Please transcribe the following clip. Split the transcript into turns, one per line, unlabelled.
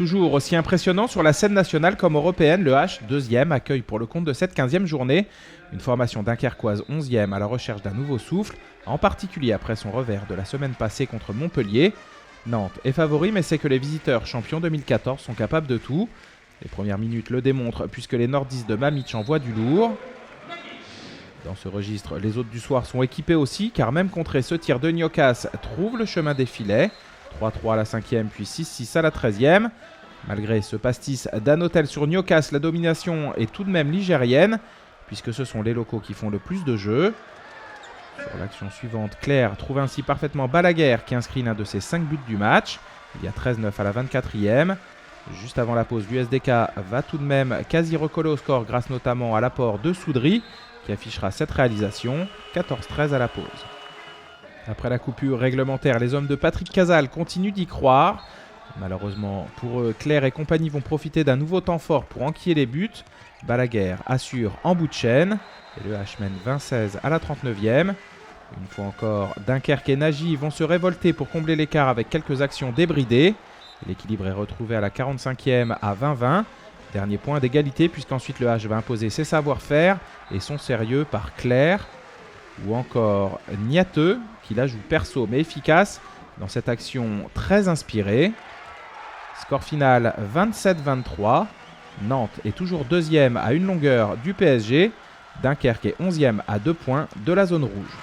Toujours aussi impressionnant sur la scène nationale comme européenne, le H, 2e, accueille pour le compte de cette 15e journée une formation dunkerquoise 11e à la recherche d'un nouveau souffle, en particulier après son revers de la semaine passée contre Montpellier. Nantes est favori, mais c'est que les visiteurs champions 2014 sont capables de tout. Les premières minutes le démontrent puisque les nordistes de Mamitch envoient du lourd. Dans ce registre, les hôtes du soir sont équipés aussi, car même contré, ce tir de Niocas trouve le chemin des filets. 3-3 à la 5e, puis 6-6 à la 13e. Malgré ce pastis d'Anotel sur Niocas, la domination est tout de même ligérienne, puisque ce sont les locaux qui font le plus de jeu. Sur l'action suivante, Claire trouve ainsi parfaitement Balaguer qui inscrit l'un de ses 5 buts du match. Il y a 13-9 à la 24e. Juste avant la pause, l'USDK va tout de même quasi recoller au score grâce notamment à l'apport de Soudry, qui affichera cette réalisation, 14-13 à la pause. Après la coupure réglementaire, les hommes de Patrick Casal continuent d'y croire. Malheureusement pour eux, Claire et compagnie vont profiter d'un nouveau temps fort pour enquiller les buts. Balaguer assure en bout de chaîne et le H mène 20-16 à la 39e. Une fois encore, Dunkerque et Nagy vont se révolter pour combler l'écart avec quelques actions débridées. L'équilibre est retrouvé à la 45e à 20-20. Dernier point d'égalité puisqu'ensuite le H va imposer ses savoir-faire et son sérieux par Claire. Ou encore Niateux qui la joue perso mais efficace dans cette action très inspirée. Score final 27-23. Nantes est toujours 2e à une longueur du PSG. Dunkerque est 11e à 2 points de la zone rouge.